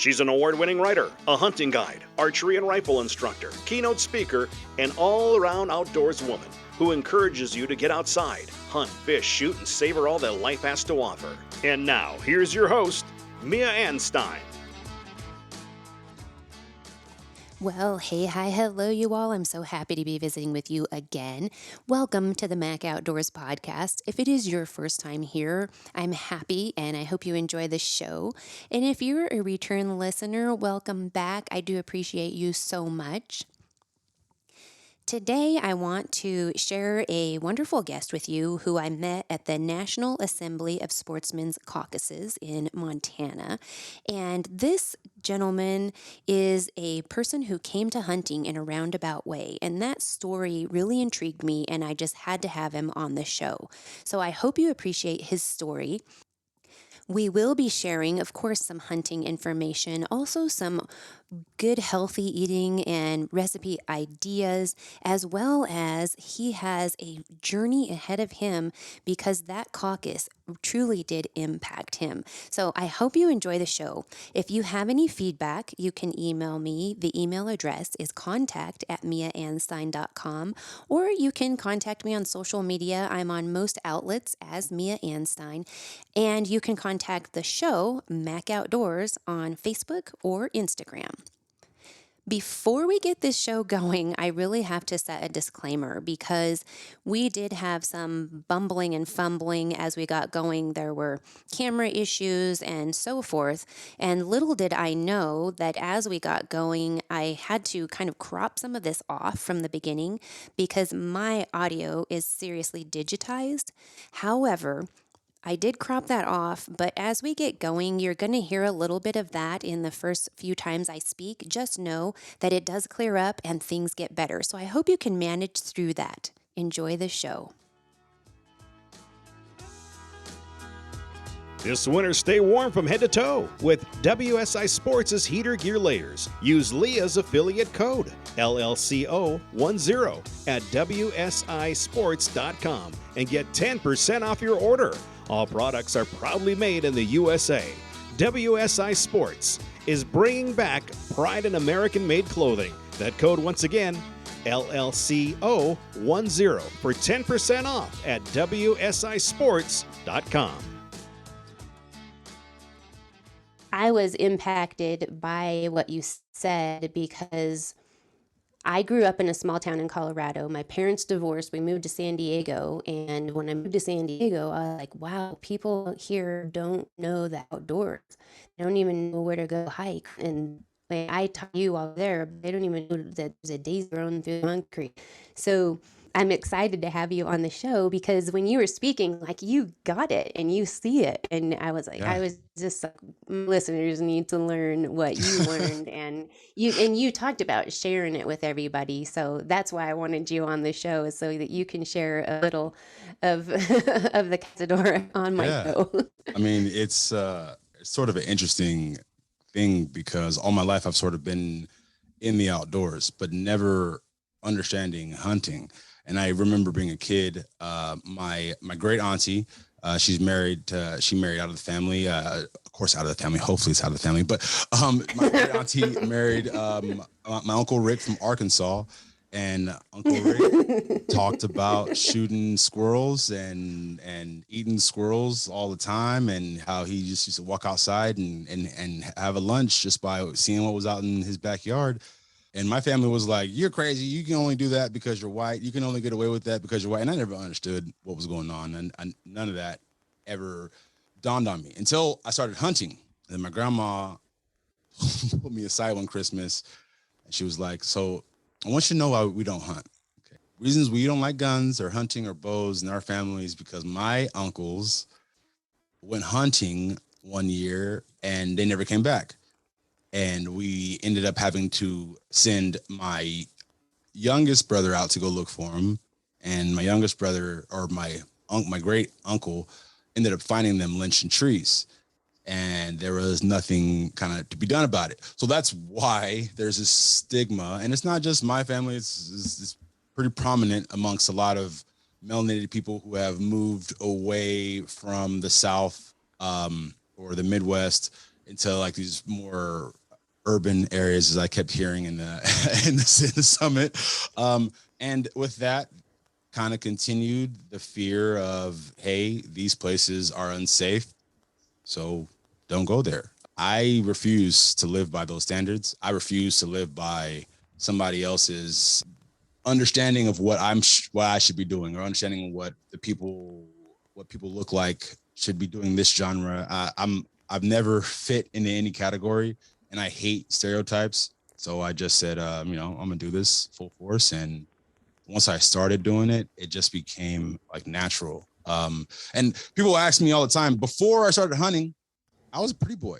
She's an award-winning writer, a hunting guide, archery and rifle instructor, keynote speaker, and all-around outdoors woman who encourages you to get outside, hunt, fish, shoot, and savor all that life has to offer. And now, here's your host, Mia Anstine. Well, hey, hi, hello, you all. I'm so happy to be visiting with you again. Welcome to the Mac Outdoors podcast. If it is your first time here, I'm happy and I hope you enjoy the show. And if you're a return listener, welcome back. I do appreciate you so much. Today, I want to share a wonderful guest with you who I met at the National Assembly of Sportsmen's Caucuses in Montana. And this gentleman is a person who came to hunting in a roundabout way. And that story really intrigued me, and I just had to have him on the show. So I hope you appreciate his story. We will be sharing, of course, some hunting information, also some good healthy eating and recipe ideas, as well as he has a journey ahead of him because that caucus truly did impact him. So I hope you enjoy the show. If you have any feedback, you can email me. The email address is contact@miaanstine.com, or you can contact me on social media. I'm on most outlets as Mia Anstine, and you can contact the show, Mac Outdoors, on Facebook or Instagram. Before we get this show going, I really have to set a disclaimer because we did have some bumbling and fumbling as we got going. There were camera issues and so forth. And little did I know that as we got going, I had to kind of crop some of this off from the beginning because my audio is seriously digitized. However, I did crop that off, but as we get going, you're going to hear a little bit of that in the first few times I speak. Just know that it does clear up and things get better. So I hope you can manage through that. Enjoy the show. This winter, stay warm from head to toe with WSI Sports' heater gear layers. Use Leah's affiliate code, LLCO10, at WSISports.com and get 10% off your order. All products are proudly made in the USA. WSI Sports is bringing back pride in American-made clothing. That code once again, LLCO10 for 10% off at WSISports.com. I was impacted by what you said because I grew up in a small town in Colorado. My parents divorced. We moved to San Diego. And when I moved to San Diego, I was like, wow, people here don't know the outdoors. They don't even know where to go hike. And I taught you all there, but they don't even know that there's a daisy growing through the concrete. So I'm excited to have you on the show because when you were speaking, like you got it and you see it. And I was like, I was just like, listeners need to learn what you learned. And you talked about sharing it with everybody. So that's why I wanted you on the show is so that you can share a little of of the cazador on my show. I mean, it's sort of an interesting thing because all my life I've sort of been in the outdoors, but never understanding hunting. And I remember being a kid, my great auntie, she married out of the family, of course, out of the family. Hopefully it's out of the family. But my great auntie married my Uncle Rick from Arkansas. And Uncle Rick talked about shooting squirrels and eating squirrels all the time and how he just used to walk outside and have a lunch just by seeing what was out in his backyard. And my family was like, you're crazy. You can only do that because you're white. You can only get away with that because you're white. And I never understood what was going on. And none of that ever dawned on me until I started hunting. And my grandma put me aside one Christmas. And she was like, so I want you to know why we don't hunt. Okay. Reasons we don't like guns or hunting or bows in our families because my uncles went hunting one year and they never came back. And we ended up having to send my youngest brother out to go look for him. And my youngest brother, or my great uncle, ended up finding them lynched in trees. And there was nothing kind of to be done about it. So that's why there's this stigma. And it's not just my family. It's pretty prominent amongst a lot of melanated people who have moved away from the South or the Midwest into like these more urban areas, as I kept hearing in the in the summit. And with that, kind of continued the fear of, hey, these places are unsafe, so don't go there. I refuse to live by those standards. I refuse to live by somebody else's understanding of what what I should be doing, or understanding what people look like should be doing this genre. I've never fit into any category, and I hate stereotypes. So I just said, I'm gonna do this full force. And once I started doing it, it just became like natural. And people ask me all the time, before I started hunting, I was a pretty boy.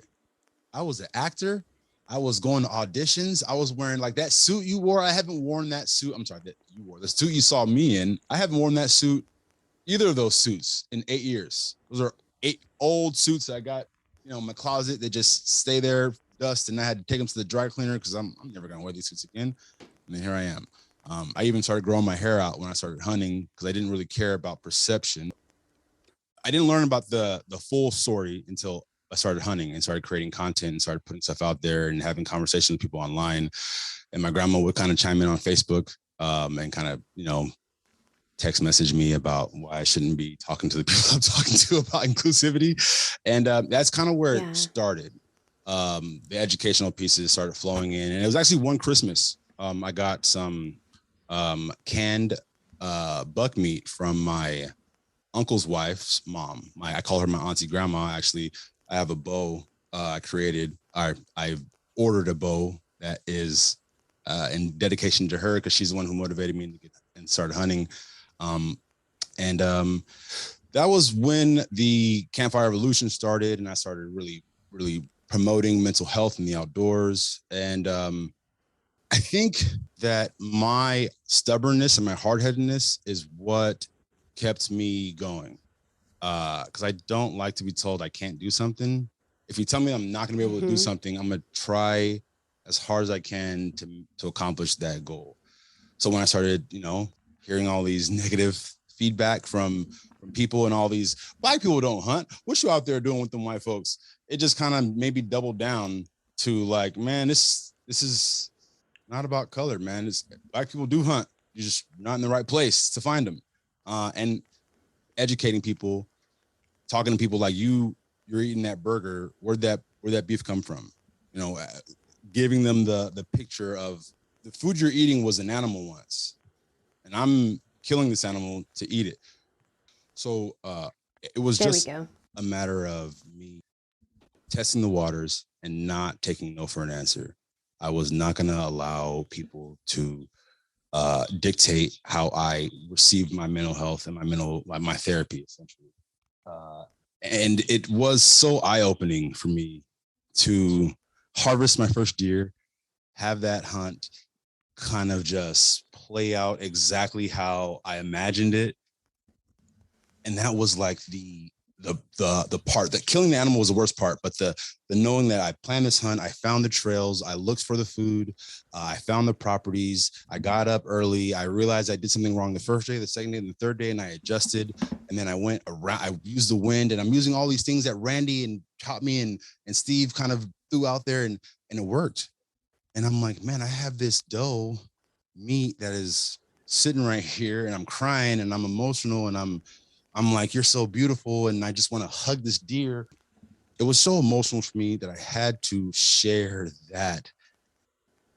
I was an actor. I was going to auditions. I was wearing like that suit you wore. I haven't worn that suit. I'm sorry, that you wore the suit you saw me in. I haven't worn that suit, either of those suits, in 8 years. Those are 8 old suits I got, in my closet. They just stay there, dust, and I had to take them to the dry cleaner because I'm never gonna wear these suits again. And then here I am. I even started growing my hair out when I started hunting because I didn't really care about perception. I didn't learn about the full story until I started hunting and started creating content and started putting stuff out there and having conversations with people online. And my grandma would kind of chime in on Facebook and kind of, text message me about why I shouldn't be talking to the people I'm talking to about inclusivity. And that's kind of where it started. The educational pieces started flowing in. And it was actually one Christmas. I got some canned buck meat from my uncle's wife's mom. I call her my auntie grandma. Actually, I have a bow I created. I ordered a bow that is in dedication to her because she's the one who motivated me to get and start hunting. That was when the Campfire Evolution started, and I started really, really promoting mental health in the outdoors. And I think that my stubbornness and my hard-headedness is what kept me going. Because I don't like to be told I can't do something. If you tell me I'm not going to be able to do something, I'm going to try as hard as I can to accomplish that goal. So when I started, hearing all these negative feedback from people, and all these Black people don't hunt, what you out there doing with them white folks? It just kind of maybe doubled down to like, man, this is not about color, man. It's Black people do hunt. You're just not in the right place to find them. And educating people, talking to people like you're eating that burger. Where'd that beef come from? Giving them the picture of the food you're eating was an animal once, and I'm killing this animal to eat it. So it was just a matter of me testing the waters and not taking no for an answer. I was not going to allow people to dictate how I received my mental health and my therapy, essentially. And it was so eye-opening for me to harvest my first deer, have that hunt kind of just play out exactly how I imagined it. And that was like the part that killing the animal was the worst part, but the knowing that I planned this hunt, I found the trails, I looked for the food, I found the properties, I got up early, I realized I did something wrong the first day, the second day, and the third day, and I adjusted, and then I went around, I used the wind, and I'm using all these things that Randy and taught me and Steve kind of threw out there, and it worked. And I'm like, man, I have this doe meat that is sitting right here, and I'm crying, and I'm emotional, and I'm like, you're so beautiful, and I just want to hug this deer. It was so emotional for me that I had to share that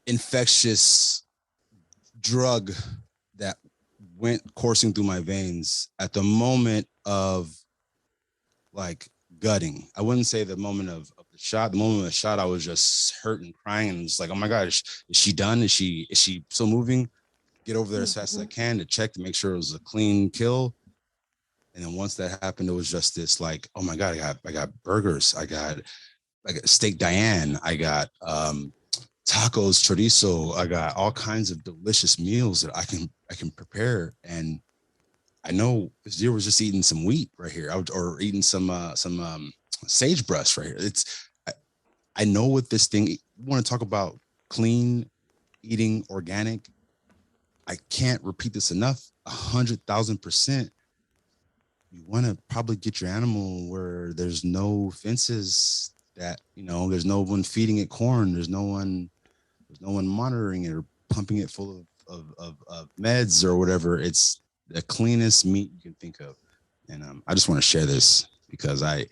infectious drug that went coursing through my veins at the moment of like gutting. I wouldn't say the moment of the shot. The moment of the shot, I was just hurt and crying, and it's like, oh my God, is she done? Is she still moving? Get over there as fast as I can to check to make sure it was a clean kill. And then once that happened, it was just this like, oh my God, I got burgers. I got steak Diane. I got tacos, chorizo. I got all kinds of delicious meals that I can prepare. And I know this deer was just eating some wheat right here, or eating some sagebrush right here. I know what this thing. You want to talk about clean eating, organic? I can't repeat this enough. 100,000%. You want to probably get your animal where there's no fences, that, there's no one feeding it corn. There's no one monitoring it or pumping it full of meds or whatever. It's the cleanest meat you can think of. And I just want to share this because I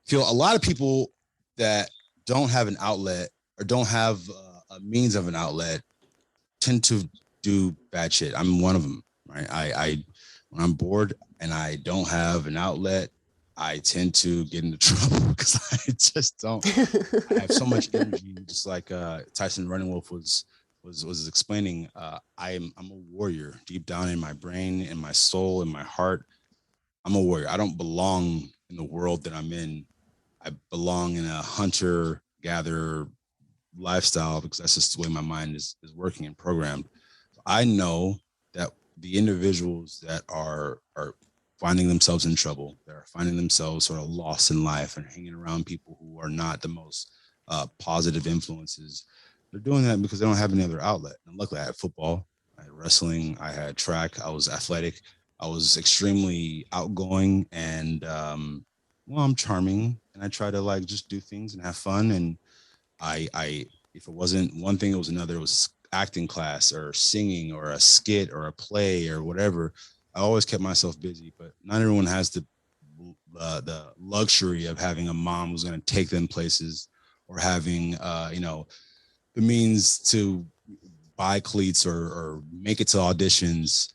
feel a lot of people that don't have an outlet or don't have a means of an outlet tend to do bad shit. I'm one of them, right? I when I'm bored and I don't have an outlet, I tend to get into trouble because I just don't. I have so much energy, just like Tyson Running Wolf was explaining. I'm a warrior deep down in my brain, in my soul, in my heart. I'm a warrior. I don't belong in the world that I'm in. I belong in a hunter-gatherer lifestyle because that's just the way my mind is working and programmed. I know that the individuals that are finding themselves in trouble, that are finding themselves sort of lost in life and hanging around people who are not the most positive influences, they're doing that because they don't have any other outlet. And luckily I had football, I had wrestling, I had track, I was athletic, I was extremely outgoing, and I'm charming, and I try to like just do things and have fun. And I if it wasn't one thing, it was another. It was acting class or singing or a skit or a play or whatever. I always kept myself busy, but not everyone has the luxury of having a mom who's going to take them places, or having the means to buy cleats or make it to auditions.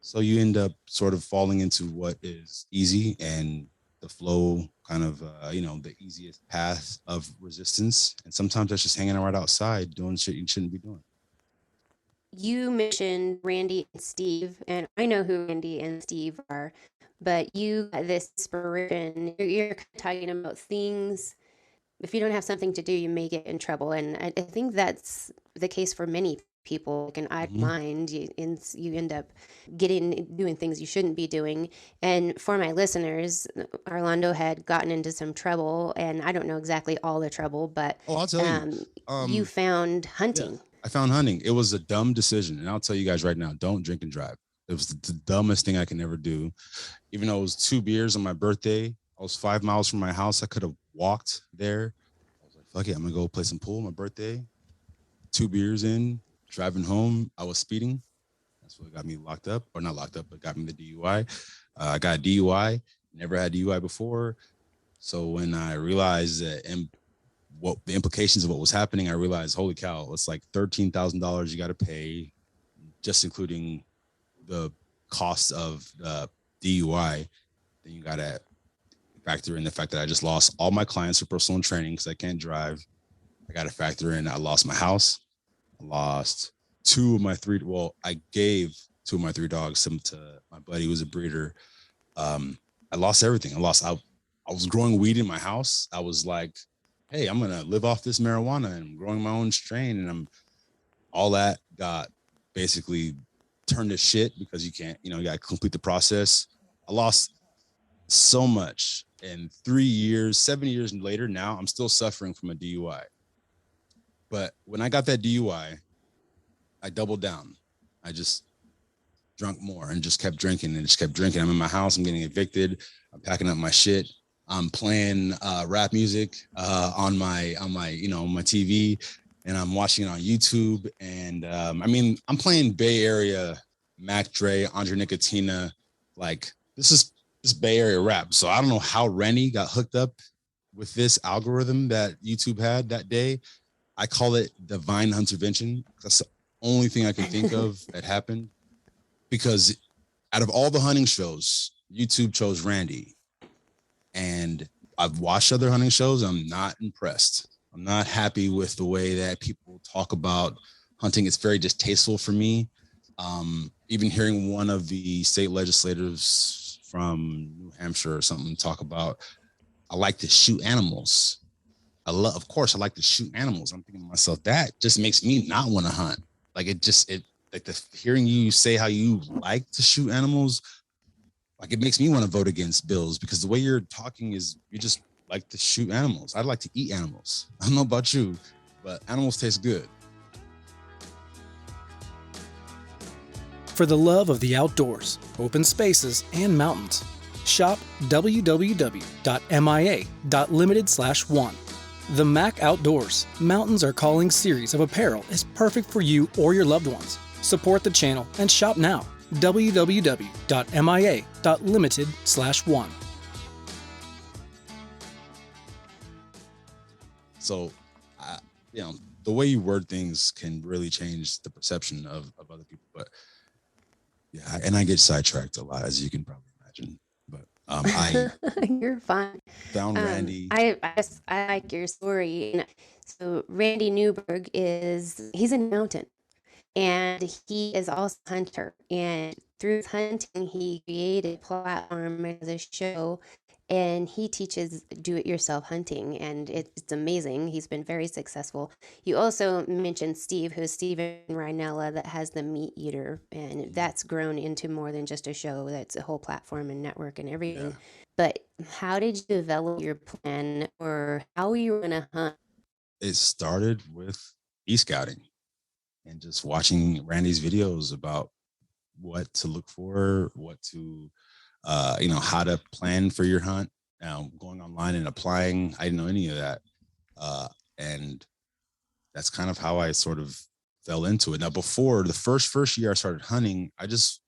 So you end up sort of falling into what is easy and the flow, kind of the easiest path of resistance. And sometimes that's just hanging right outside doing shit you shouldn't be doing. You mentioned Randy and Steve, and I know who Randy and Steve are, but you got this inspiration. You're talking about things. If you don't have something to do, you may get in trouble. And I think that's the case for many people. Like an odd mind, you end up doing things you shouldn't be doing. And for my listeners, Arlando had gotten into some trouble, and I don't know exactly all the trouble, but I'll tell you. You found hunting. Yeah, I found hunting. It was a dumb decision, and I'll tell you guys right now: don't drink and drive. It was the dumbest thing I can ever do. Even though it was 2 beers on my birthday, I was 5 miles from my house. I could have walked there. I was like, fuck it, I'm gonna go play some pool on my birthday. 2 beers in, driving home, I was speeding. That's what got me locked up, or not locked up, but got me the DUI. I got a DUI, never had DUI before. So when I realized that and what the implications of what was happening, I realized, holy cow, it's like $13,000 you got to pay, just including the cost of the DUI. Then you got to factor in the fact that I just lost all my clients for personal training because I can't drive. I got to factor in I lost my house. I lost 2 of my 3. Well, I gave 2 of my 3 dogs, some to my buddy who was a breeder. I lost everything. I was growing weed in my house. I was like, hey, I'm going to live off this marijuana, and I'm growing my own strain. And all that got basically turned to shit because you can't, you got to complete the process. I lost so much. And 3 years, 7 years later, now I'm still suffering from a DUI. But when I got that DUI, I doubled down. I just drunk more and just kept drinking and just kept drinking. I'm in my house. I'm getting evicted. I'm packing up my shit. I'm playing rap music on my TV, and I'm watching it on YouTube. And I'm playing Bay Area, Mac Dre, Andre Nicotina. Like this is Bay Area rap. So I don't know how Rennie got hooked up with this algorithm that YouTube had that day. I call it divine intervention. That's the only thing I can think of that happened, because out of all the hunting shows, YouTube chose Randy. And I've watched other hunting shows. I'm not impressed. I'm not happy with the way that people talk about hunting. It's very distasteful for me. Even hearing one of the state legislators from New Hampshire or something talk about, I like to shoot animals. Of course I like to shoot animals. I'm thinking to myself, that just makes me not want to hunt. Like hearing you say how you like to shoot animals, like it makes me want to vote against bills, because the way you're talking is you just like to shoot animals. I'd like to eat animals. I don't know about you, but animals taste good. For the love of the outdoors, open spaces, and mountains, shop www.mia.limited/1. The Mac Outdoors Mountains Are Calling series of apparel is perfect for you or your loved ones. Support the channel and shop now. www.mia.limited/1. So, the way you word things can really change the perception of other people. But yeah, and I get sidetracked a lot, as you can probably imagine. But I You're fine. found Randy. I like your story. So Randy Newberg he's a mountain, and he is also a hunter. And through his hunting, he created a platform as a show, and he teaches do-it-yourself hunting, and it's amazing. He's been very successful. You also mentioned Steve, who's Steven Rhinella, that has the Meat Eater, and that's grown into more than just a show. That's a whole platform and network and everything. Yeah. But how did you develop your plan, or how you were going to hunt? It started with e-scouting and just watching Randy's videos about what to look for, what to, how to plan for your hunt. Going online and applying, I didn't know any of that. And that's kind of how I sort of fell into it. Now, before the first year I started hunting, I just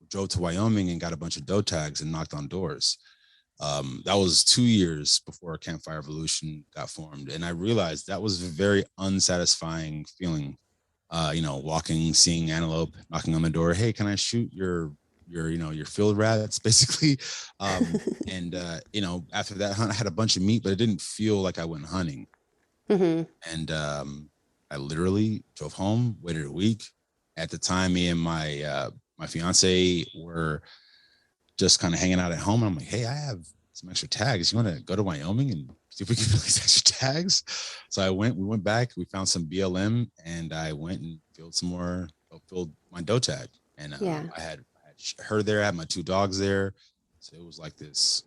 drove to Wyoming and got a bunch of doe tags and knocked on doors. That was 2 years before Campfire Evolution got formed. And I realized that was a very unsatisfying feeling. Walking, seeing antelope, knocking on the door. Hey, can I shoot your field rats, basically? After that hunt, I had a bunch of meat, but it didn't feel like I went hunting. Mm-hmm. And I literally drove home, waited a week. At the time, me and my fiance were just kind of hanging out at home. And I'm like, hey, I have some extra tags. You want to go to Wyoming and see if we can release extra tags? So we went back, we found some BLM, and I went and filled my doe tag. And I had her there, I had my 2 dogs there. So it was like this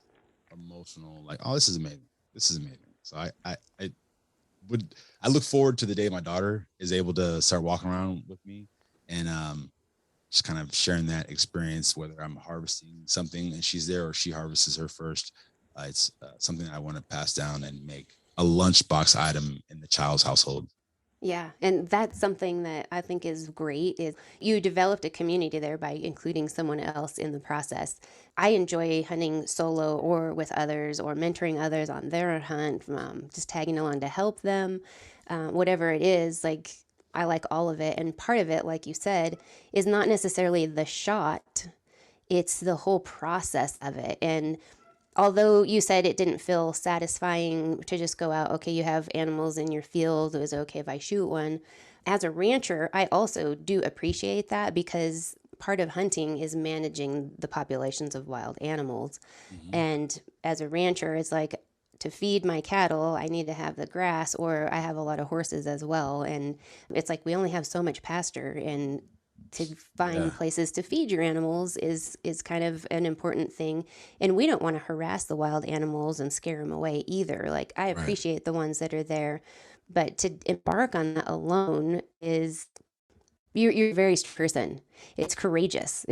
emotional, like, oh, this is amazing. This is amazing. So I look forward to the day my daughter is able to start walking around with me, and just kind of sharing that experience, whether I'm harvesting something and she's there or she harvests her first. It's something that I want to pass down and make a lunchbox item in the child's household. Yeah, and that's something that I think is great, is you developed a community there by including someone else in the process. I enjoy hunting solo or with others, or mentoring others on their hunt, just tagging along to help them, whatever it is. Like, I like all of it. And part of it, like you said, is not necessarily the shot, it's the whole process of it. And although you said it didn't feel satisfying to just go out, okay, you have animals in your field, it was okay if I shoot one. As a rancher, I also do appreciate that, because part of hunting is managing the populations of wild animals. Mm-hmm. And as a rancher, it's like, to feed my cattle, I need to have the grass, or I have a lot of horses as well. And it's like, we only have so much pasture, and to find places to feed your animals is kind of an important thing. And we don't want to harass the wild animals and scare them away either. Like, I appreciate the ones that are there, but to embark on that alone is, you're a very strong person. It's courageous.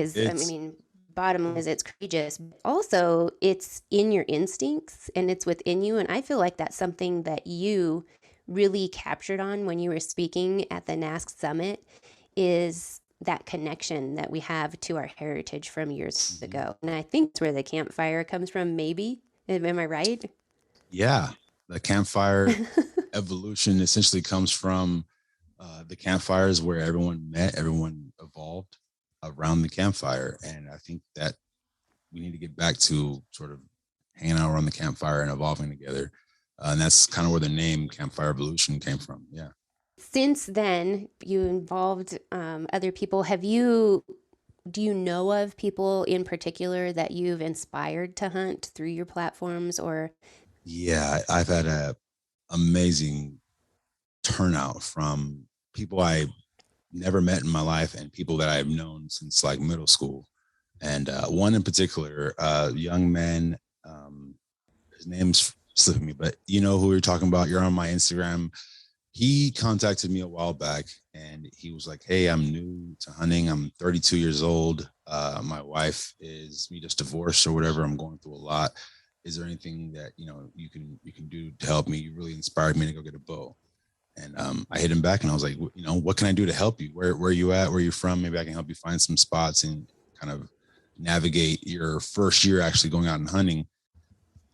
Bottom line is, it's courageous. Also, it's in your instincts and it's within you. And I feel like that's something that you really captured on when you were speaking at the NASC Summit, is that connection that we have to our heritage from years ago. And I think it's where the campfire comes from, maybe. Am I right? Yeah. The Campfire Evolution essentially comes from the campfires where everyone met, everyone evolved around the campfire. And I think that we need to get back to sort of hanging out around the campfire and evolving together. And that's kind of where the name Campfire Evolution came from. Yeah. Since then, you involved other people. Do you know of people in particular that you've inspired to hunt through your platforms? Or? Yeah, I've had a amazing turnout from people I never met in my life and people that I've known since like middle school. And one in particular, young man, his name's slipping me, but you know who you're talking about. You're on my Instagram. He contacted me a while back and he was like, hey, I'm new to hunting. I'm 32 years old. My wife we just divorced or whatever. I'm going through a lot. is there anything that, you can do to help me? You really inspired me to go get a bow. And I hit him back and I was like, what can I do to help you? Where are you at? Where are you from? Maybe I can help you find some spots and kind of navigate your first year actually going out and hunting.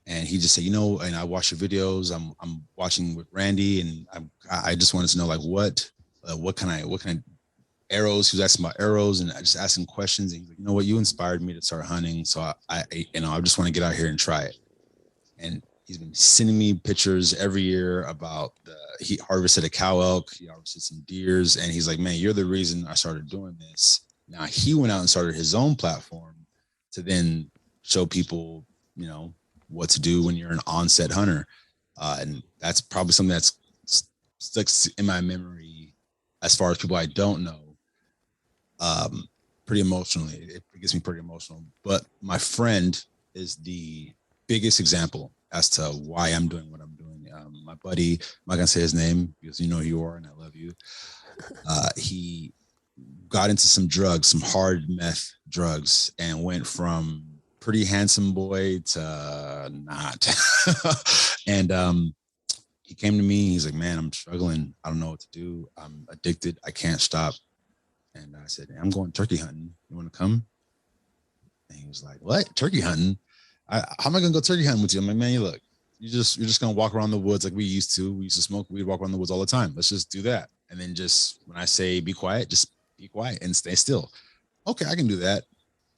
And he just said, and I watch your videos. I'm watching with Randy, and I just wanted to know like what can I arrows. He was asking about arrows, and I just asking questions. And he's like, what, you inspired me to start hunting. So I just want to get out here and try it. And he's been sending me pictures every year about he harvested a cow elk, he harvested some deers, and he's like, man, you're the reason I started doing this. Now he went out and started his own platform to then show people, what to do when you're an onset hunter. And that's probably something that's sticks in my memory as far as people I don't know. Pretty emotionally, it gets me pretty emotional. But my friend is the biggest example as to why I'm doing what I'm doing. My buddy, I'm not gonna say his name because you know who you are and I love you. He got into some drugs, some hard meth drugs, and went from pretty handsome boy to not. And he came to me. He's like, man, I'm struggling. I don't know what to do. I'm addicted. I can't stop. And I said, I'm going turkey hunting. You want to come? And he was like, what? Turkey hunting? How am I going to go turkey hunting with you? I'm like, man, you look, you're just going to walk around the woods like we used to. We used to smoke weed, walk around the woods all the time. Let's just do that. And then just when I say be quiet, just be quiet and stay still. Okay, I can do that.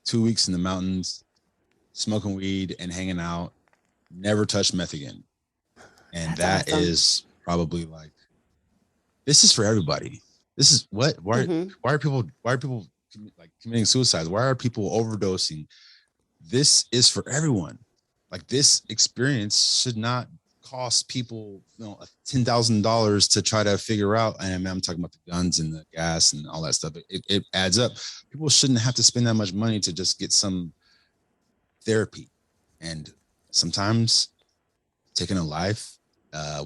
2 weeks in the mountains, smoking weed and hanging out, never touched meth again. And That's that awesome. is probably like, this is for everybody. This is what, why are people like committing suicides? Why are people overdosing? This is for everyone. Like, this experience should not cost people, $10,000 to try to figure out. And I'm talking about the guns and the gas and all that stuff. It adds up. People shouldn't have to spend that much money to just get some therapy. And sometimes taking a life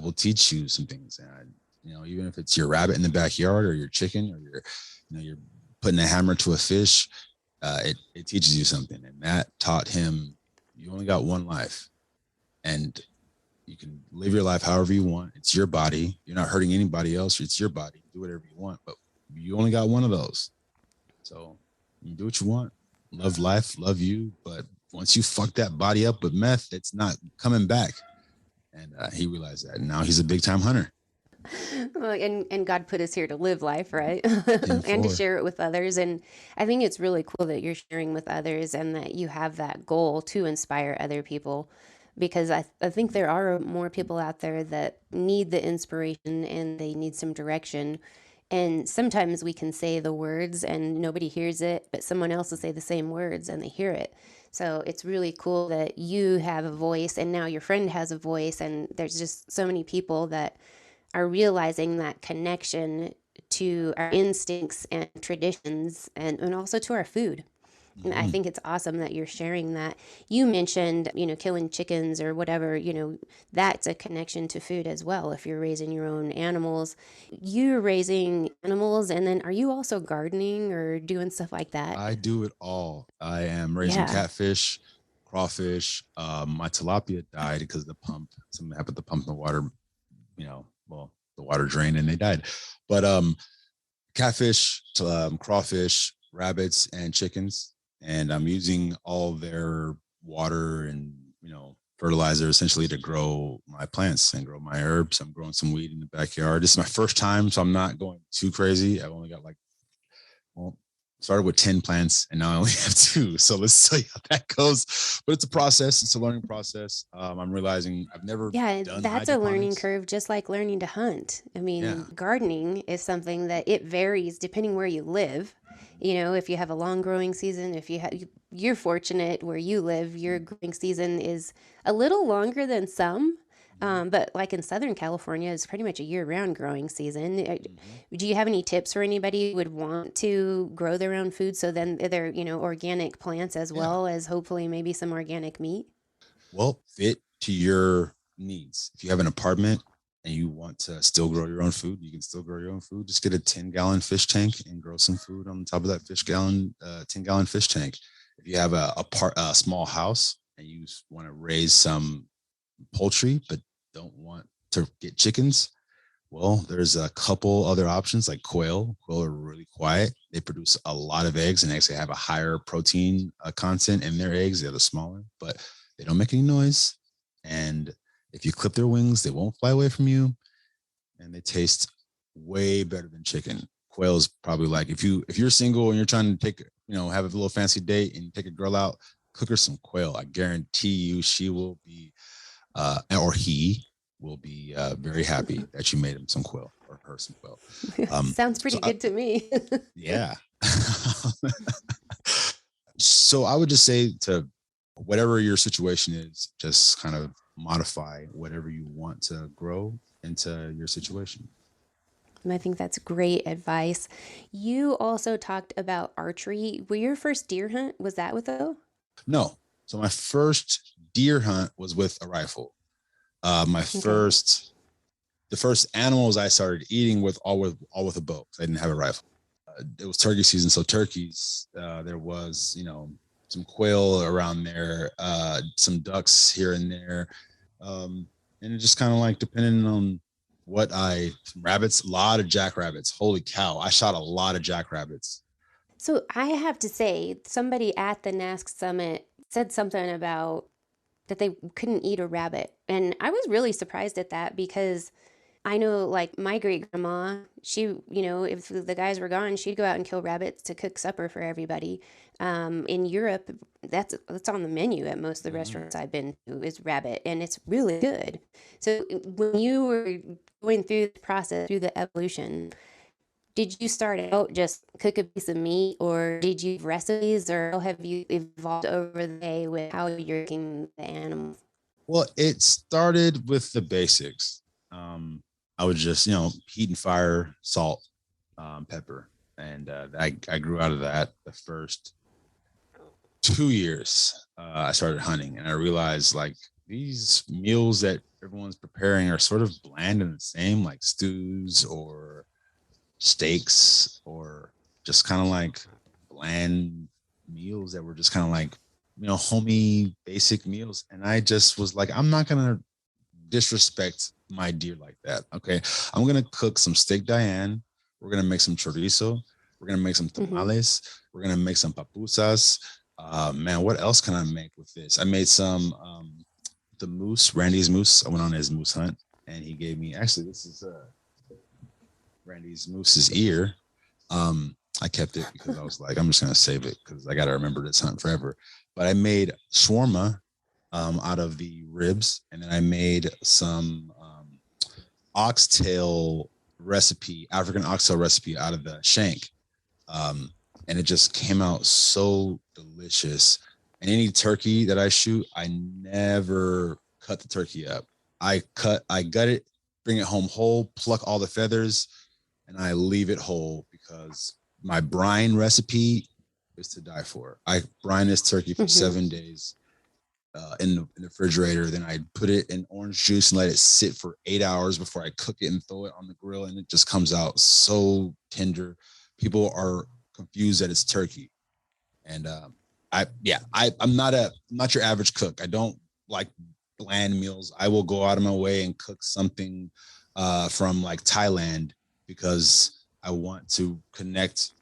will teach you some things. And even if it's your rabbit in the backyard or your chicken or you're putting a hammer to a fish, it teaches you something. And that taught him, you only got one life, and you can live your life however you want. It's your body. You're not hurting anybody else. It's your body. Do whatever you want, but you only got one of those. So you do what you want. Love life, love you. But once you fuck that body up with meth, it's not coming back. And he realized that. And now he's a big time hunter. Well, and God put us here to live life, right? And to share it with others. And I think it's really cool that you're sharing with others and that you have that goal to inspire other people, because I think there are more people out there that need the inspiration and they need some direction. And sometimes we can say the words and nobody hears it, but someone else will say the same words and they hear it. So it's really cool that you have a voice and now your friend has a voice, and there's just so many people that are realizing that connection to our instincts and traditions and also to our food. And I think it's awesome that you're sharing that. You mentioned, killing chickens or whatever, that's a connection to food as well. If you're raising your own animals, you're raising animals. And then are you also gardening or doing stuff like that? I do it all. I am raising catfish, crawfish. My tilapia died because the pump, something happened to the pump in the water, the water drained and they died. But catfish, crawfish, rabbits, and chickens. And I'm using all their water and, fertilizer essentially to grow my plants and grow my herbs. I'm growing some weed in the backyard. This is my first time, so I'm not going too crazy. I've only got started with 10 plants and now I only have 2. So let's see how that goes. But it's a process. It's a learning process. I'm realizing I've never done that's a learning hydroponics. curve, just like learning to hunt. I mean, gardening is something that it varies depending where you live. If you have a long growing season, you're fortunate where you live, your growing season is a little longer than some. But like in Southern California, it's pretty much a year-round growing season. Do you have any tips for anybody who would want to grow their own food so then they're, organic plants as well as hopefully maybe some organic meat? Well, fit to your needs. If you have an apartment and you want to still grow your own food, you can still grow your own food. Just get a 10-gallon fish tank and grow some food on top of that 10-gallon fish tank. If you have a small house, and you want to raise some poultry, but don't want to get chickens, well, there's a couple other options like quail. Quail are really quiet. They produce a lot of eggs and actually have a higher protein content in their eggs. They're the smaller, but they don't make any noise. And if you clip their wings, they won't fly away from you. And they taste way better than chicken. Quail is probably like if you're single and you're trying to take, have a little fancy date and take a girl out, cook her some quail. I guarantee you she will be, or he will be very happy that you made him some quail or her some quail. Sounds pretty good to me. Yeah. So I would just say to whatever your situation is, just kind of modify whatever you want to grow into your situation. I think that's great advice. You also talked about archery. Were your first deer hunt, was that with a? No. So my first deer hunt was with a rifle. The first animals I started eating with all with a bow. I didn't have a rifle. It was turkey season, so turkeys. There was some quail around there, some ducks here and there, and it just kind of like depending on some rabbits, a lot of jackrabbits. Holy cow! I shot a lot of jackrabbits. So I have to say, somebody at the NASC summit said something about that they couldn't eat a rabbit. And I was really surprised at that because I know like my great grandma, she, if the guys were gone, she'd go out and kill rabbits to cook supper for everybody. In Europe, that's on the menu at most of the restaurants I've been to is rabbit, and it's really good. So when you were going through the process, through the evolution, did you start out just cook a piece of meat, or did you have recipes, or how have you evolved over the day with how you're cooking the animals? Well, it started with the basics. I would just, heat and fire, salt, pepper. And I grew out of that the first 2 years. I started hunting, and I realized like these meals that everyone's preparing are sort of bland and the same, like stews or steaks or just kind of like bland meals that were just kind of like, homey, basic meals. And I just was like, I'm not going to disrespect my deer like that. Okay. I'm going to cook some steak Diane. We're going to make some chorizo. We're going to make some tamales. We're going to make some papusas. Man, what else can I make with this? I made some, the moose, Randy's moose. I went on his moose hunt, and he gave me, actually, this is Randy's moose's ear. I kept it because I was like, I'm just going to save it because I got to remember this hunt forever. But I made shawarma out of the ribs, and then I made some oxtail recipe, African oxtail recipe out of the shank. And it just came out so delicious. And any turkey that I shoot, I never cut the turkey up. I gut it, bring it home whole, pluck all the feathers, and I leave it whole because my brine recipe is to die for. I brine this turkey for 7 days in the refrigerator. Then I put it in orange juice and let it sit for 8 hours before I cook it and throw it on the grill. And it just comes out so tender. People are confused that it's turkey. And I'm not your average cook. I don't like bland meals. I will go out of my way and cook something from like Thailand because I want to connect,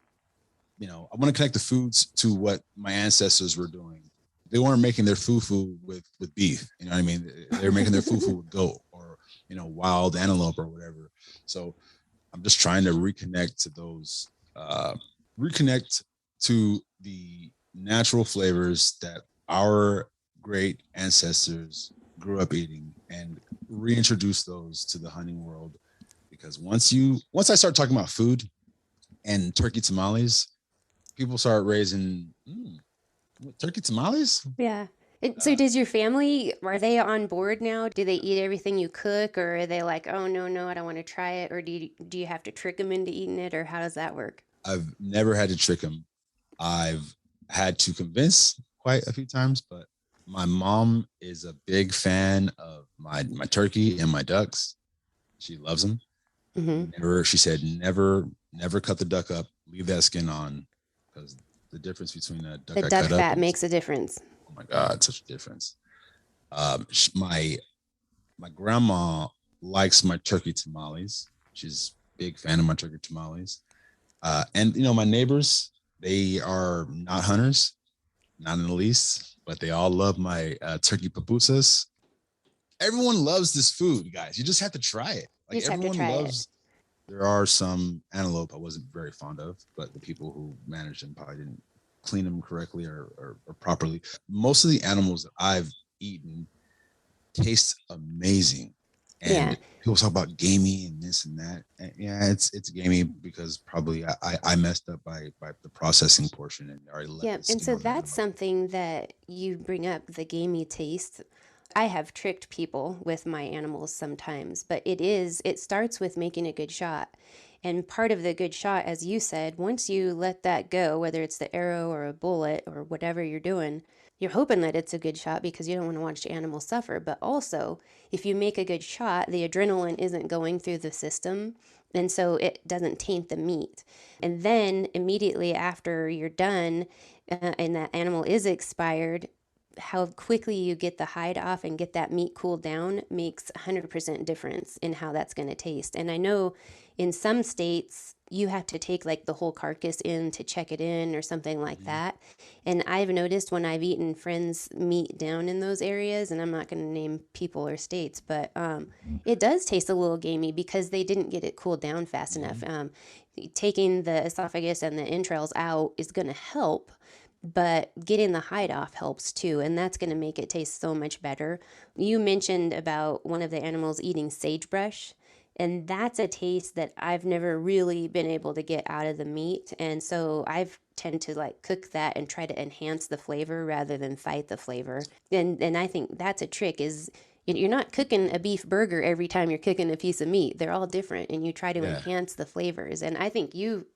I want to connect the foods to what my ancestors were doing. They weren't making their fufu with beef. You know what I mean? They were making their fufu with goat or, wild antelope or whatever. So I'm just trying to reconnect to those, reconnect to the natural flavors that our great ancestors grew up eating and reintroduce those to the hunting world. Because once I start talking about food and turkey tamales, people start raising turkey tamales. Yeah. So does your family, are they on board now? Do they eat everything you cook, or are they like, oh, no, I don't want to try it? Or do you have to trick them into eating it, or how does that work? I've never had to trick them. I've had to convince quite a few times, but my mom is a big fan of my turkey and my ducks. She loves them. She said, never cut the duck up. Leave that skin on, because the difference between that duck, the duck fat makes a difference. Oh my God, such a difference. My grandma likes my turkey tamales. She's a big fan of my turkey tamales. And my neighbors, they are not hunters, not in the least, but they all love my turkey pupusas. Everyone loves this food, guys. You just have to try it. You Like just have to everyone try it. loves. There are some antelope I wasn't very fond of, but the people who managed them probably didn't clean them correctly or properly. Most of the animals that I've eaten taste amazing. Yeah. And people talk about gamey and this and that. And yeah, it's gamey because probably I messed up by the processing portion and already let Yeah, the and skin so on the that's animal. something that you bring up, the gamey taste. I have tricked people with my animals sometimes, but it starts with making a good shot. And part of the good shot, as you said, once you let that go, whether it's the arrow or a bullet or whatever you're doing, you're hoping that it's a good shot because you don't want to watch the animal suffer. But also, if you make a good shot, the adrenaline isn't going through the system. And so it doesn't taint the meat. And then immediately after you're done and that animal is expired, how quickly you get the hide off and get that meat cooled down makes 100% difference in how that's going to taste. And I know in some states you have to take like the whole carcass in to check it in or something like Mhm. that. And I've noticed when I've eaten friends' meat down in those areas, and I'm not going to name people or states, but it does taste a little gamey because they didn't get it cooled down fast enough. Mhm. Taking the esophagus and the entrails out is going to help, but getting the hide off helps too, and that's going to make it taste so much better. You mentioned about one of the animals eating sagebrush, and that's a taste that I've never really been able to get out of the meat, and so I've tend to like cook that and try to enhance the flavor rather than fight the flavor. And I think that's a trick is you're not cooking a beef burger every time you're cooking a piece of meat. They're all different, and you try to Yeah. enhance the flavors. And I think you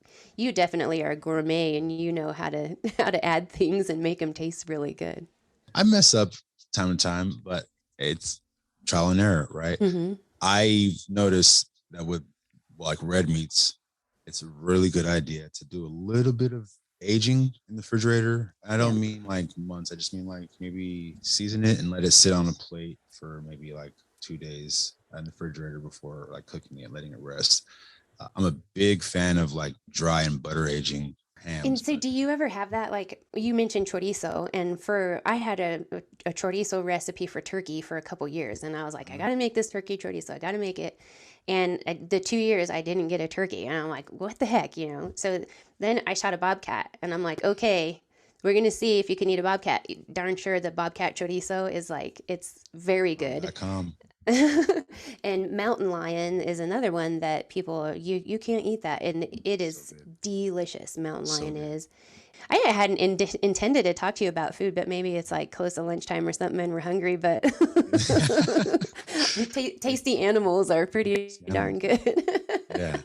definitely are a gourmet, and you know how to how to add things and make them taste really good. I mess up time to time, but it's trial and error, right? Mm-hmm. I noticed that with like red meats, it's a really good idea to do a little bit of aging in the refrigerator. I Yeah. don't mean like months. I just mean like maybe season it and let it sit on a plate for maybe like 2 days in the refrigerator before like cooking it, letting it rest. I'm a big fan of like dry and butter aging And hams, so, but do you ever have that? Like you mentioned chorizo, and I had a chorizo recipe for turkey for a couple years, and I was like, I got to make this turkey chorizo. I got to make it. And the 2 years I didn't get a turkey, and I'm like, what the heck, you know? So then I shot a bobcat, and I'm like, okay, we're gonna see if you can eat a bobcat. Darn sure the bobcat chorizo is like it's very good. .com. And mountain lion is another one that people you can't eat that, and it So is good. delicious. Mountain So lion good. is. I hadn't intended to talk to you about food, but maybe it's like close to lunchtime or something, and we're hungry. But tasty animals are pretty darn good. Yeah.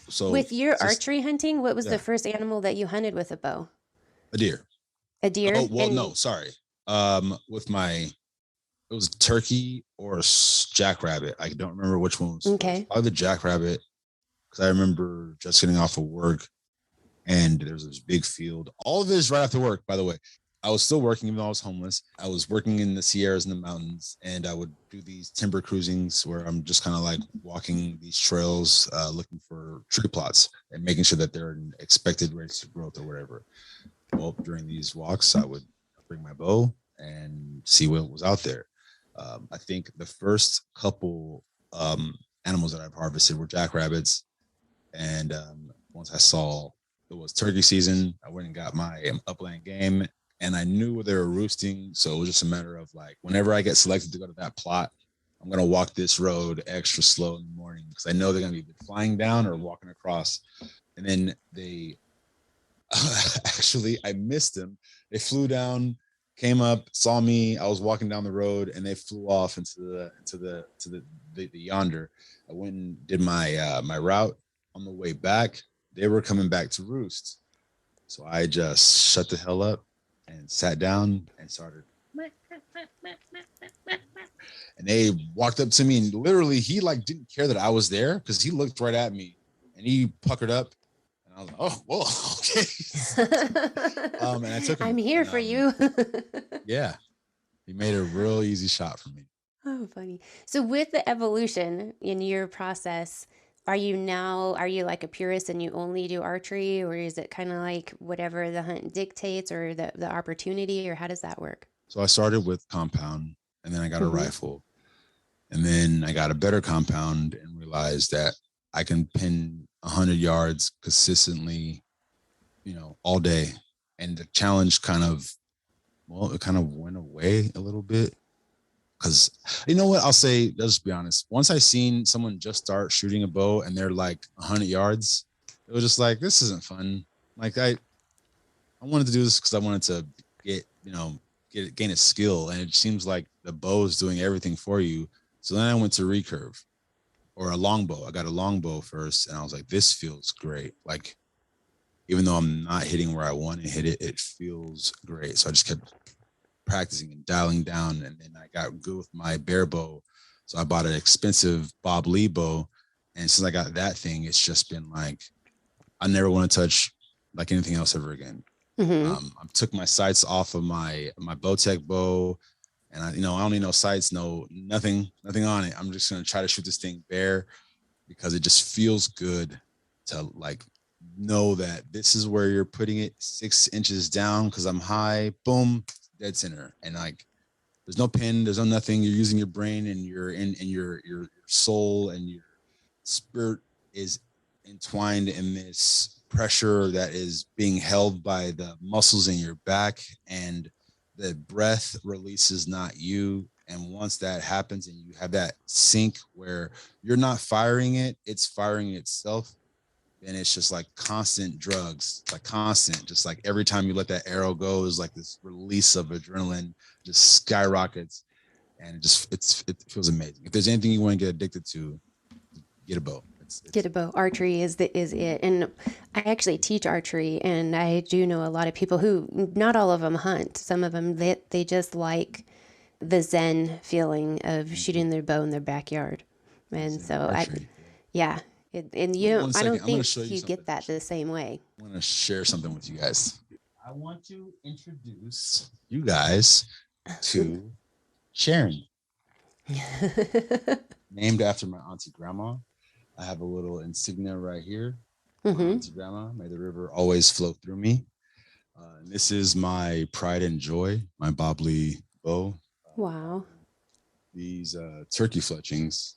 So With your just archery hunting, what was the yeah, first animal that you hunted with a bow? a deer. A Oh deer, well, no, and sorry. With my it was turkey or jackrabbit. I don't remember which one was first. okay, Probably the jackrabbit because I remember just getting off of work and there was this big field. All of it is right after work, by the way. I was still working even though I was homeless. I was working in the Sierras and the mountains, and I would do these timber cruisings where I'm just kind of like walking these trails, looking for tree plots and making sure that they're in expected rates of growth or whatever. Well, during these walks, I would bring my bow and see what was out there. I think the first couple animals that I've harvested were jackrabbits, and once I saw it was turkey season, I went and got my upland game, and I knew where they were roosting. So it was just a matter of like, whenever I get selected to go to that plot, I'm gonna walk this road extra slow in the morning because I know they're gonna be flying down or walking across. And then they actually I missed them. They flew down, came up, saw me. I was walking down the road, and they flew off into the yonder. I went and did my route. On the way back, they were coming back to roost. So I just shut the hell up and sat down and started. And they walked up to me, and literally he like didn't care that I was there because he looked right at me and he puckered up. And I was like, oh, well, okay. And I took him. I'm here and, for you. Yeah, he made a real easy shot for me. Oh, funny. So with the evolution in your process, are you like a purist and you only do archery, or is it kind of like whatever the hunt dictates or the opportunity, or how does that work? So I started with compound, and then I got a Mm-hmm. rifle, and then I got a better compound and realized that I can pin 100 yards consistently, all day. And the challenge it kind of went away a little bit. Because you know what, I'll say, let's just be honest. Once I seen someone just start shooting a bow and they're like 100 yards, it was just like, this isn't fun. Like I wanted to do this because I wanted to gain a skill, and it seems like the bow is doing everything for you. So then I went to recurve or a longbow. I got a longbow first, and I was like, this feels great. Like, even though I'm not hitting where I want to hit it, it feels great. So I just kept practicing and dialing down, and then I got good with my bear bow. So I bought an expensive Bob Lee bow, and since I got that thing, it's just been like, I never want to touch like anything else ever again. Mm-hmm. I took my sights off of my Bowtech bow, and I don't need no sights, nothing on it. I'm just gonna try to shoot this thing bare because it just feels good to like know that this is where you're putting it 6 inches down because I'm high, boom, dead center. And like, there's no pin, there's no nothing. You're using your brain, and your soul and your spirit is entwined in this pressure that is being held by the muscles in your back, and the breath releases, not you. And once that happens and you have that sync where you're not firing it, it's firing itself, and it's just like constant drugs, like constant, just like every time you let that arrow go is like this release of adrenaline just skyrockets, and it feels amazing. If there's anything you want to get addicted to, get a bow. Get a bow. Archery is it. And I actually teach archery, and I do know a lot of people who, not all of them hunt. Some of them, they just like the zen feeling of shooting their bow in their backyard. And so archery, yeah. And I don't think you get that the same way. I want to share something with you guys. I want to introduce you guys to Sharon, named after my auntie grandma. I have a little insignia right here. Mm-hmm. My auntie grandma, may the river always flow through me. And this is my pride and joy, my Bob Lee bow. Wow. These turkey fletchings.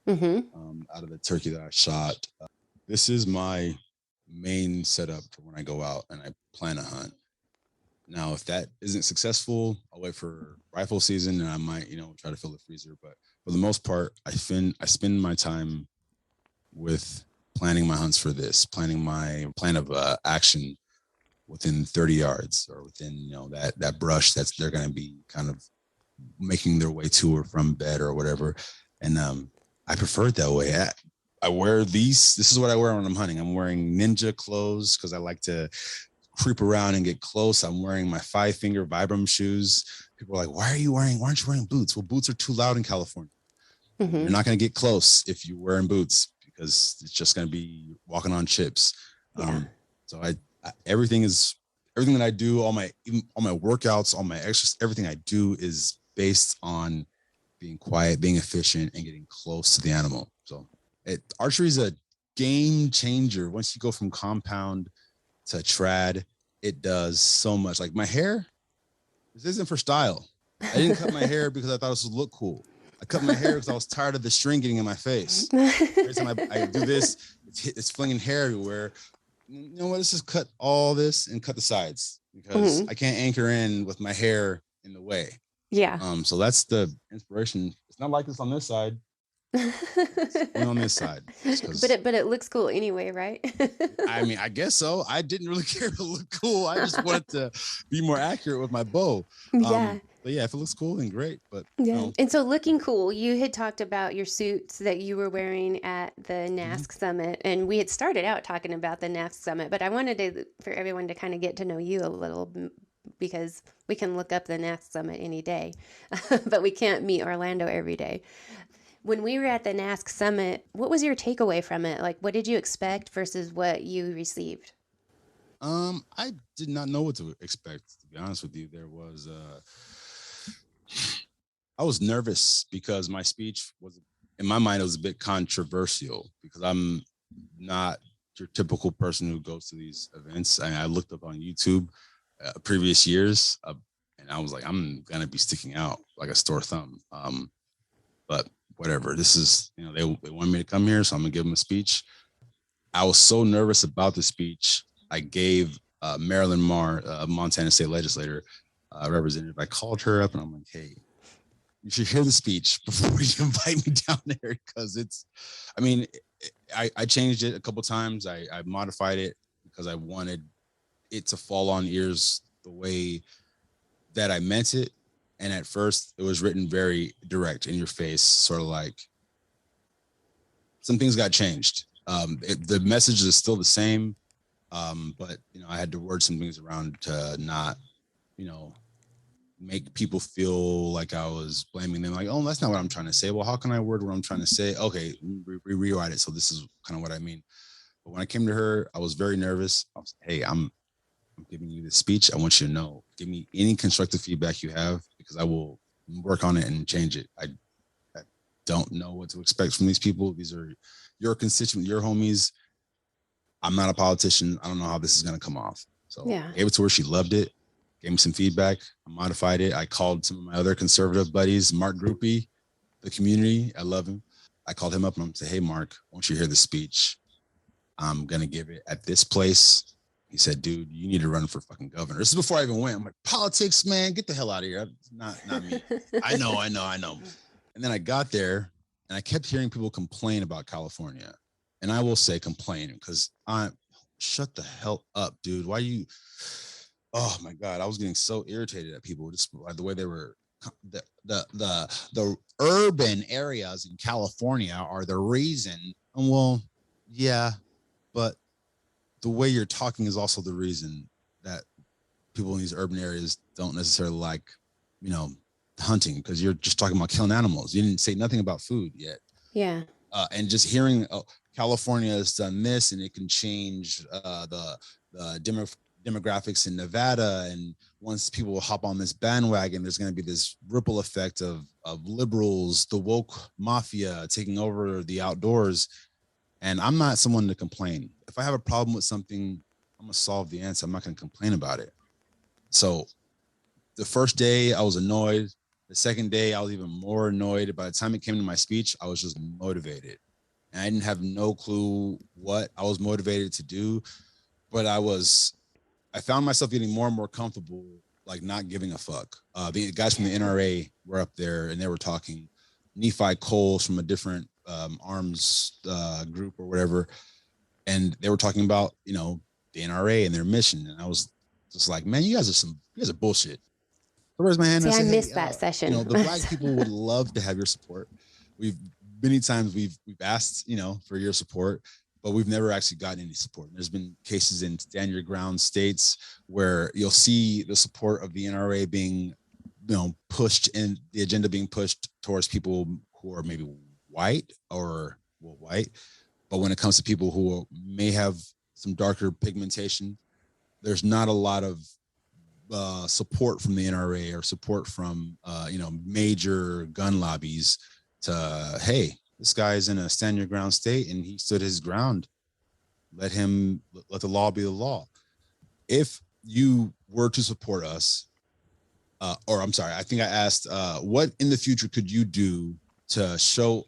Mm-hmm. Out of the turkey that I shot. This is my main setup for when I go out and I plan a hunt. Now, if that isn't successful, I'll wait for rifle season, and I might, try to fill the freezer. But for the most part, I spend my time with planning my hunts for this, planning my plan of action within 30 yards or within, that brush they're going to be kind of making their way to or from bed or whatever. And I prefer it that way. I wear these. This is what I wear when I'm hunting. I'm wearing ninja clothes because I like to creep around and get close. I'm wearing my 5-finger Vibram shoes. People are like, why aren't you wearing boots? Well, boots are too loud in California. Mm-hmm. You're not going to get close if you're wearing boots because it's just going to be walking on chips. Yeah. So everything that I do, all my workouts, all my exercise, everything I do is based on being quiet, being efficient, and getting close to the animal. So archery is a game changer. Once you go from compound to trad, it does so much. Like my hair, this isn't for style. I didn't cut my hair because I thought this would look cool. I cut my hair because I was tired of the string getting in my face. Every time I do this, it's flinging hair everywhere. You know what? Let's just cut all this and cut the sides because I can't anchor in with my hair in the way. Yeah. So that's the inspiration. It's not like this on this side. It's on this side. But it looks cool anyway, right? I mean, I guess so. I didn't really care to look cool. I just wanted to be more accurate with my bow. Yeah. But yeah, if it looks cool, then great. But yeah. And so looking cool, you had talked about your suits that you were wearing at the NASC Summit, and we had started out talking about the NASC Summit, but I wanted for everyone to kind of get to know you a little, because we can look up the NASC Summit any day, but we can't meet Arlando every day. When we were at the NASC Summit, what was your takeaway from it? Like, what did you expect versus what you received? I did not know what to expect, to be honest with you. I was nervous because my speech was, in my mind, it was a bit controversial because I'm not your typical person who goes to these events. I looked up on YouTube previous years, and I was like, I'm gonna be sticking out like a sore thumb. But whatever. This is, they want me to come here, so I'm gonna give them a speech. I was so nervous about the speech. I gave Marilyn Marr, Montana State Legislator, representative. I called her up and I'm like, hey, you should hear the speech before you invite me down there, because I changed it a couple times. I modified it because I wanted it to fall on ears the way that I meant it. And at first it was written very direct in your face, sort of like some things got changed. The message is still the same, but I had to word some things around to not, make people feel like I was blaming them. Like, oh, that's not what I'm trying to say. Well, how can I word what I'm trying to say? Okay, rewrite it. So this is kind of what I mean. But when I came to her, I was very nervous. I was, hey, I'm giving you this speech. I want you to know, give me any constructive feedback you have, because I will work on it and change it. I don't know what to expect from these people. These are your constituents, your homies. I'm not a politician. I don't know how this is going to come off. So I gave it to her. She loved it. Gave me some feedback. I modified it. I called some of my other conservative buddies, Mark Groupie, the community. I love him. I called him up and I'm saying, hey, Mark, once you hear the speech, I'm going to give it at this place. He said, dude, you need to run for fucking governor. This is before I even went. I'm like, politics, man, get the hell out of here. Not me. I know. And then I got there and I kept hearing people complain about California. And I will say complain because shut the hell up, dude. Why you... Oh my God, I was getting so irritated at people just by the way they were. The urban areas in California are the reason. Well, yeah, but the way you're talking is also the reason that people in these urban areas don't necessarily like, hunting, because you're just talking about killing animals. You didn't say nothing about food yet. Yeah. And just hearing California has done this and it can change the demographics in Nevada, and once people will hop on this bandwagon, there's going to be this ripple effect of liberals, the woke mafia taking over the outdoors. And I'm not someone to complain. If I have a problem with something, I'm gonna solve the answer. I'm not gonna complain about it. So the first day I was annoyed. The second day I was even more annoyed. By the time it came to my speech, I was just motivated, and I didn't have no clue what I was motivated to do, but I found myself getting more and more comfortable, like not giving a fuck. The guys from the NRA were up there and they were talking. Nephi Coles from a different arms group or whatever, and they were talking about the NRA and their mission, and I was just like, man, you guys are bullshit. So where's my hand? See, I missed that session. The Black people would love to have your support. Many times we've asked for your support, but we've never actually gotten any support. There's been cases in stand your ground states where you'll see the support of the NRA being, pushed, and the agenda being pushed towards people who are maybe white. But when it comes to people who may have some darker pigmentation, there's not a lot of support from the NRA or support from, major gun lobbies to, hey, this guy is in a stand your ground state and he stood his ground. Let the law be the law. If you were to support us, I think I asked, what in the future could you do to show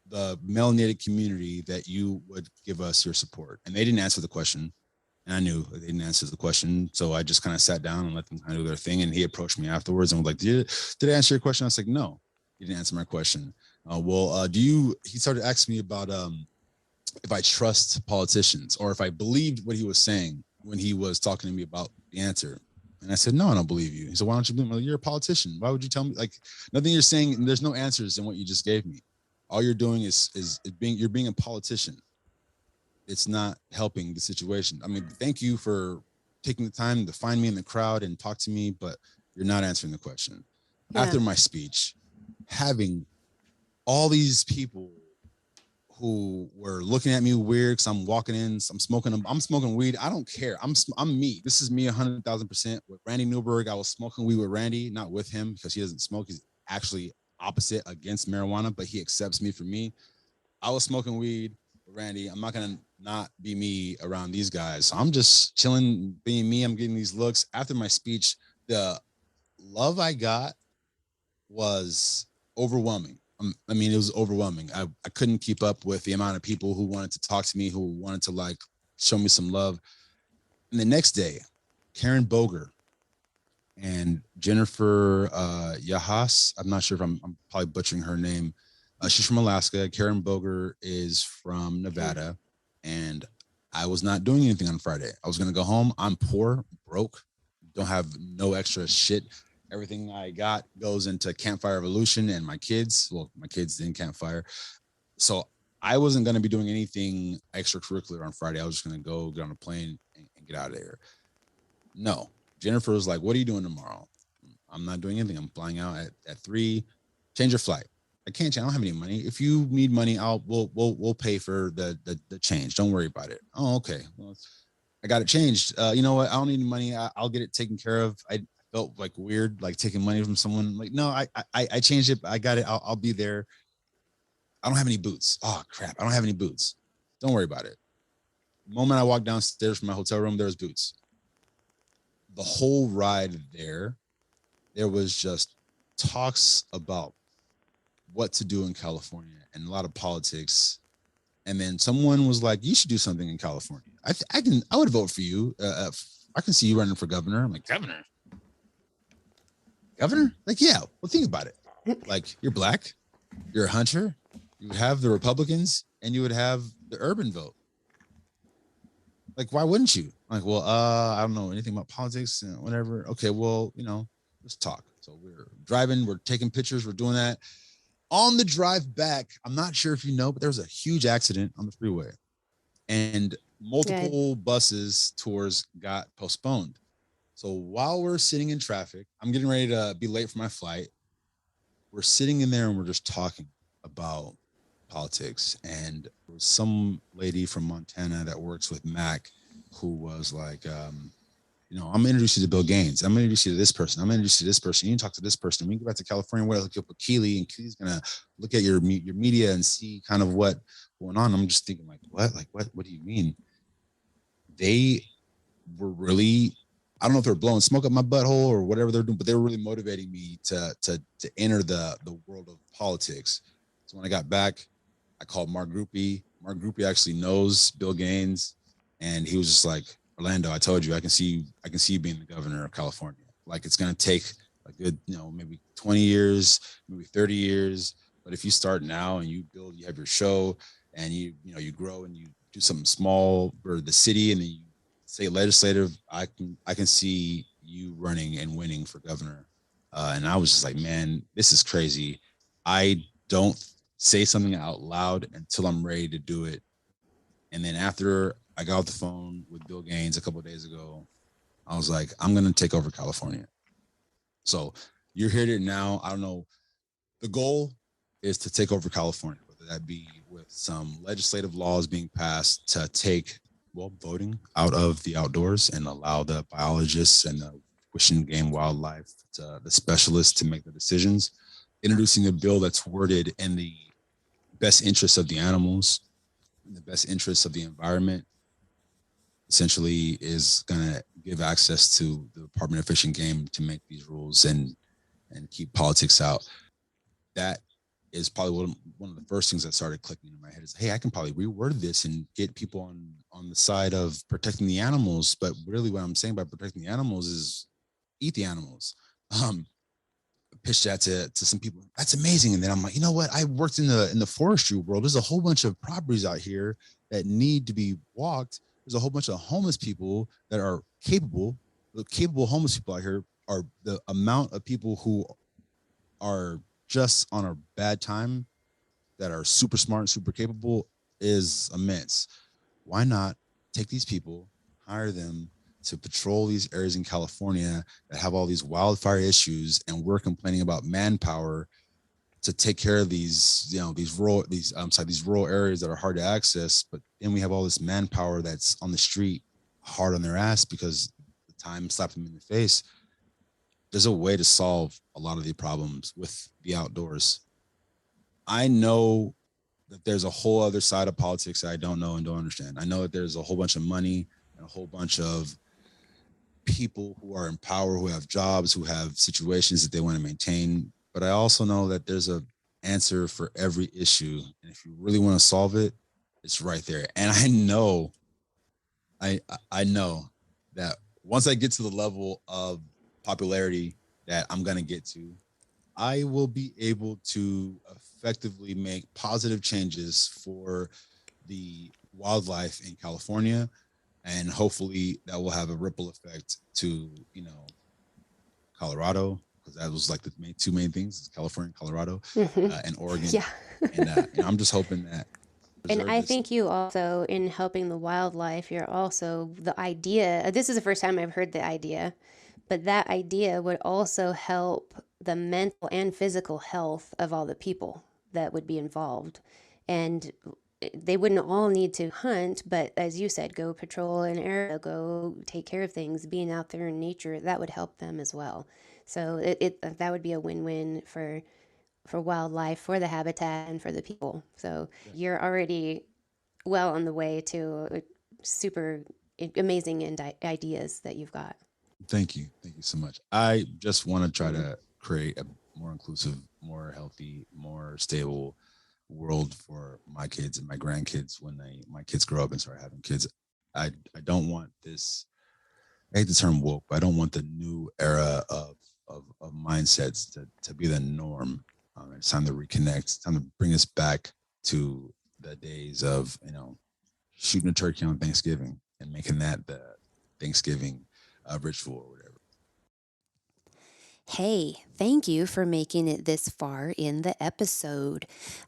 the melanated community that you would give us your support? And they didn't answer the question. And I knew they didn't answer the question. So I just kind of sat down and let them kind of do their thing. And he approached me afterwards and was like, did I answer your question? I was like, no, you didn't answer my question. He started asking me about if I trust politicians or if I believed what he was saying when he was talking to me about the answer. And I said, no, I don't believe you. He said, why don't you believe me? Well, you're a politician. Why would you tell me? Like, nothing you're saying, there's no answers in what you just gave me. All you're doing is you're being a politician. It's not helping the situation. I mean, thank you for taking the time to find me in the crowd and talk to me, but you're not answering the question. Yeah. After my speech, having all these people who were looking at me weird because I'm walking in, I'm smoking weed. I don't care. I'm me. This is me 100,000%. With Randy Newberg, I was smoking weed with Randy, not with him because he doesn't smoke. He's actually opposite against marijuana, but he accepts me for me. I was smoking weed with Randy. I'm not gonna not be me around these guys. So I'm just chilling, being me. I'm getting these looks. After my speech, the love I got was overwhelming. I mean, it was overwhelming. I couldn't keep up with the amount of people who wanted to talk to me, who wanted to like show me some love. And the next day, Karen Boger and Jennifer Yahas, I'm not sure if I'm probably butchering her name. She's from Alaska. Karen Boger is from Nevada. And I was not doing anything on Friday. I was going to go home. I'm poor, broke, don't have no extra shit. Everything I got goes into Campfire Evolution and my kids. Well, my kids didn't campfire. So I wasn't going to be doing anything extracurricular on Friday. I was just going to go get on a plane and get out of there. No. Jennifer was like, what are you doing tomorrow? I'm not doing anything. I'm flying out at 3. Change your flight. I can't change. I don't have any money. If you need money, we'll pay for the change. Don't worry about it. Oh, okay. Well, I got it changed. You know what? I don't need any money. I'll get it taken care of. I felt like weird, like taking money from someone. Like, no, I changed it. I got it. I'll be there. I don't have any boots. Oh crap. I don't have any boots. Don't worry about it. The moment I walked downstairs from my hotel room, there was boots. The whole ride there was just talks about what to do in California and a lot of politics. And then someone was like, you should do something in California. I would vote for you. I can see you running for governor. I'm like, governor? Like, yeah, well, think about it. Like, you're black, you're a hunter, you would have the Republicans, and you would have the urban vote. Like, why wouldn't you? Like, well, I don't know anything about politics and whatever. Okay, well, let's talk. So we're driving, we're taking pictures, we're doing that. On the drive back, I'm not sure if you know, but there was a huge accident on the freeway and multiple buses tours got postponed. So while we're sitting in traffic, I'm getting ready to be late for my flight. We're sitting in there and we're just talking about politics. And there was some lady from Montana that works with Mac who was like, I'm gonna introduce you to Bill Gaines. I'm gonna introduce you to this person. I'm gonna introduce you to this person. You can talk to this person. We can go back to California. We'll look up with Keely, and Keely's gonna look at your media and see kind of what's going on. I'm just thinking, like, what? Like, what do you mean? They were really, I don't know if they're blowing smoke up my butthole or whatever they're doing, but they were really motivating me to enter the world of politics. So when I got back, I called Mark Groupie. Mark Groupie actually knows Bill Gaines, and he was just like, Orlando, I told you, I can see you being the governor of California. Like, it's going to take a good, maybe 20 years, maybe 30 years. But if you start now and you build, you have your show and you grow and you do something small for the city and then you say legislative, I can see you running and winning for governor. And I was just like, man, this is crazy. I don't say something out loud until I'm ready to do it. And then after I got off the phone with Bill Gaines a couple of days ago, I was like, I'm going to take over California. So you're here now. I don't know. The goal is to take over California, whether that be with some legislative laws being passed to take, voting out of the outdoors and allow the biologists and the fish and game wildlife, the specialists to make the decisions, introducing a bill that's worded in the best interests of the animals, in the best interests of the environment, essentially is going to give access to the Department of Fish and Game to make these rules and keep politics out. That is probably one of the first things that started clicking in my head is, hey, I can probably reword this and get people on the side of protecting the animals. But really what I'm saying by protecting the animals is eat the animals. Pitched that to some people. That's amazing. And then I'm like, you know what? I worked in the forestry world. There's a whole bunch of properties out here that need to be walked. There's a whole bunch of homeless people that are capable. The capable homeless people out here are the amount of people who are just on a bad time that are super smart, super capable is immense. Why not take these people, hire them to patrol these areas in California that have all these wildfire issues, and we're complaining about manpower to take care of these rural areas that are hard to access. But then we have all this manpower that's on the street hard on their ass because the time slapped them in the face. There's a way to solve a lot of the problems with the outdoors. I know that there's a whole other side of politics that I don't know and don't understand. I know that there's a whole bunch of money and a whole bunch of people who are in power, who have jobs, who have situations that they want to maintain. But I also know that there's an answer for every issue. And if you really want to solve it, it's right there. And I know that once I get to the level of popularity that I'm going to get to, I will be able to effectively make positive changes for the wildlife in California. And hopefully that will have a ripple effect to, Colorado, because that was like the two main things, California, Colorado, and Oregon. Yeah. And I'm just hoping that. And I think you also, in helping the wildlife, you're also the idea. This is the first time I've heard the idea, but that idea would also help the mental and physical health of all the people that would be involved. And they wouldn't all need to hunt, but as you said, go patrol an area, go take care of things, being out there in nature, that would help them as well. So that would be a win-win for wildlife, for the habitat, and for the people. So you're already well on the way to super amazing ideas that you've got. Thank you so much. I just want to try to create a more inclusive, more healthy, more stable world for my kids and my grandkids when my kids grow up and start having kids. I don't want this, I hate the term woke, but I don't want the new era of mindsets to be the norm. It's time to reconnect. It's time to bring us back to the days of, shooting a turkey on Thanksgiving and making that the Thanksgiving ritual or whatever. Hey, thank you for making it this far in the episode.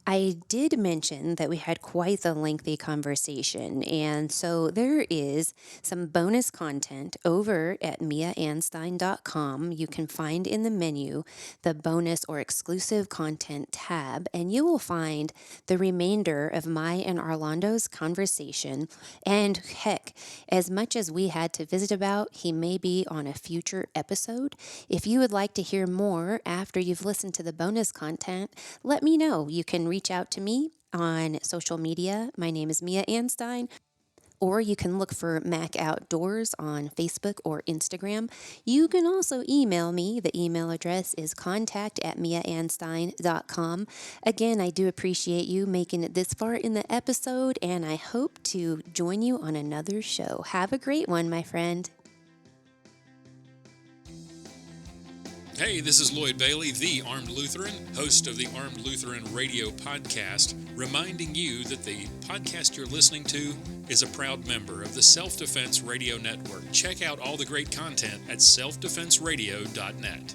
I did mention that we had quite the lengthy conversation, and so there is some bonus content over at miaanstine.com. You can find in the menu the bonus or exclusive content tab, and you will find the remainder of my and Arlando's conversation. And heck, as much as we had to visit about, he may be on a future episode. If you would like to hear more after you've listened to the bonus content, let me know. You can reach out to me on social media. My name is Mia Anstine. Or you can look for Mac Outdoors on Facebook or Instagram. You can also email me. The email address is contact@miaanstine.com. Again, I do appreciate you making it this far in the episode, and I hope to join you on another show. Have a great one, my friend. Hey, this is Lloyd Bailey, the Armed Lutheran, host of the Armed Lutheran Radio podcast, reminding you that the podcast you're listening to is a proud member of the Self-Defense Radio Network. Check out all the great content at selfdefenseradio.net.